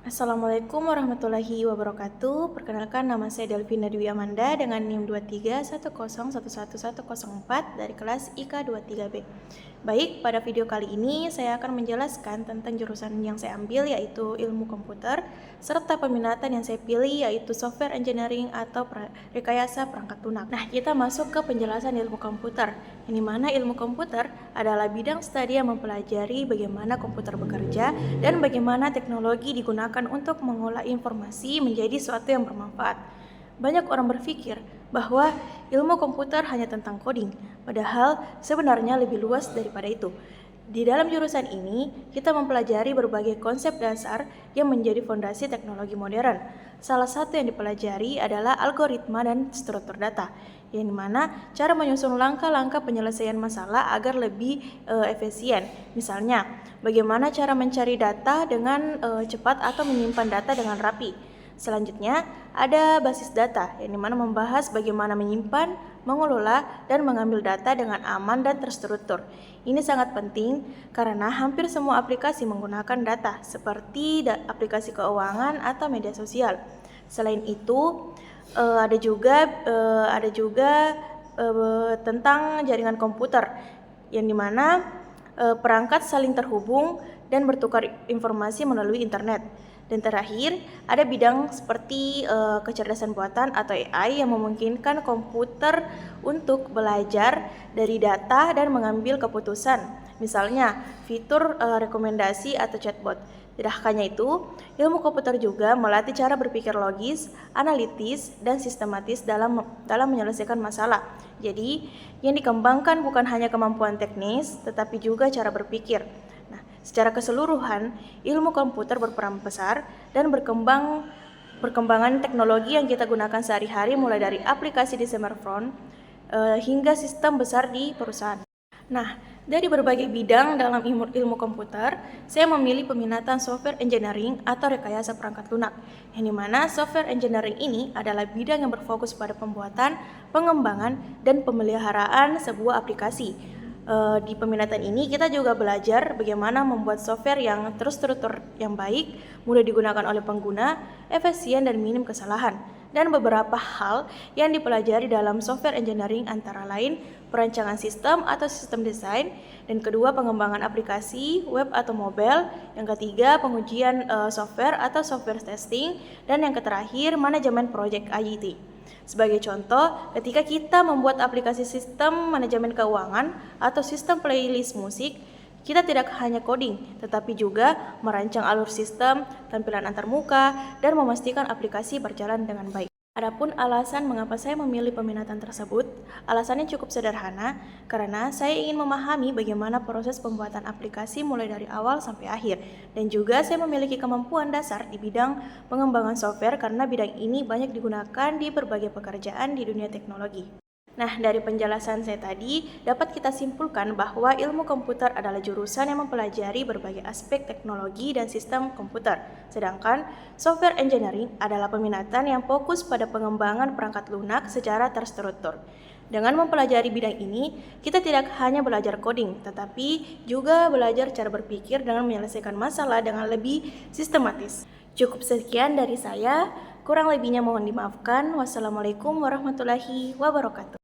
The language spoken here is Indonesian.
Assalamualaikum warahmatullahi wabarakatuh. Perkenalkan, nama saya Delvina Dwi Amanda dengan NIM 2310111104 dari kelas IK 23B. Baik, pada video kali ini saya akan menjelaskan tentang jurusan yang saya ambil, yaitu ilmu komputer, serta peminatan yang saya pilih, yaitu software engineering atau rekayasa perangkat lunak. Nah, kita masuk ke penjelasan ilmu komputer, yang dimana ilmu komputer adalah bidang studi yang mempelajari bagaimana komputer bekerja dan bagaimana teknologi digunakan untuk mengolah informasi menjadi sesuatu yang bermanfaat. Banyak orang berpikir bahwa ilmu komputer hanya tentang coding, padahal sebenarnya lebih luas daripada itu. Di dalam jurusan ini, kita mempelajari berbagai konsep dasar yang menjadi fondasi teknologi modern. Salah satu yang dipelajari adalah algoritma dan struktur data, yang dimana cara menyusun langkah-langkah penyelesaian masalah agar lebih efisien. Misalnya, bagaimana cara mencari data dengan cepat atau menyimpan data dengan rapi. Selanjutnya, ada basis data, yang dimana membahas bagaimana menyimpan, mengelola, dan mengambil data dengan aman dan terstruktur. Ini sangat penting karena hampir semua aplikasi menggunakan data, seperti aplikasi keuangan atau media sosial. Selain itu, ada juga tentang jaringan komputer, yang dimana perangkat saling terhubung dan bertukar informasi melalui internet. Dan terakhir, ada bidang seperti kecerdasan buatan atau AI yang memungkinkan komputer untuk belajar dari data dan mengambil keputusan. Misalnya, fitur rekomendasi atau chatbot. Tidak hanya itu, ilmu komputer juga melatih cara berpikir logis, analitis, dan sistematis dalam menyelesaikan masalah. Jadi, yang dikembangkan bukan hanya kemampuan teknis, tetapi juga cara berpikir. Secara keseluruhan, ilmu komputer berperan besar dan perkembangan teknologi yang kita gunakan sehari-hari, mulai dari aplikasi di smartphone hingga sistem besar di perusahaan. Nah, dari berbagai bidang dalam ilmu komputer, saya memilih peminatan software engineering atau rekayasa perangkat lunak, yang dimana software engineering ini adalah bidang yang berfokus pada pembuatan, pengembangan, dan pemeliharaan sebuah aplikasi. Di peminatan ini kita juga belajar bagaimana membuat software yang terstruktur yang baik, mudah digunakan oleh pengguna, efisien dan minim kesalahan. Dan beberapa hal yang dipelajari dalam software engineering antara lain perancangan sistem atau sistem desain, dan kedua pengembangan aplikasi, web atau mobile, yang ketiga pengujian software atau software testing, dan yang terakhir manajemen project IT. Sebagai contoh, ketika kita membuat aplikasi sistem manajemen keuangan atau sistem playlist musik, kita tidak hanya coding, tetapi juga merancang alur sistem, tampilan antarmuka, dan memastikan aplikasi berjalan dengan baik. Adapun alasan mengapa saya memilih peminatan tersebut, alasannya cukup sederhana karena saya ingin memahami bagaimana proses pembuatan aplikasi mulai dari awal sampai akhir, dan juga saya memiliki kemampuan dasar di bidang pengembangan software karena bidang ini banyak digunakan di berbagai pekerjaan di dunia teknologi. Nah, dari penjelasan saya tadi, dapat kita simpulkan bahwa ilmu komputer adalah jurusan yang mempelajari berbagai aspek teknologi dan sistem komputer. Sedangkan software engineering adalah peminatan yang fokus pada pengembangan perangkat lunak secara terstruktur. Dengan mempelajari bidang ini, kita tidak hanya belajar coding, tetapi juga belajar cara berpikir dengan menyelesaikan masalah dengan lebih sistematis. Cukup sekian dari saya, kurang lebihnya mohon dimaafkan. Wassalamualaikum warahmatullahi wabarakatuh.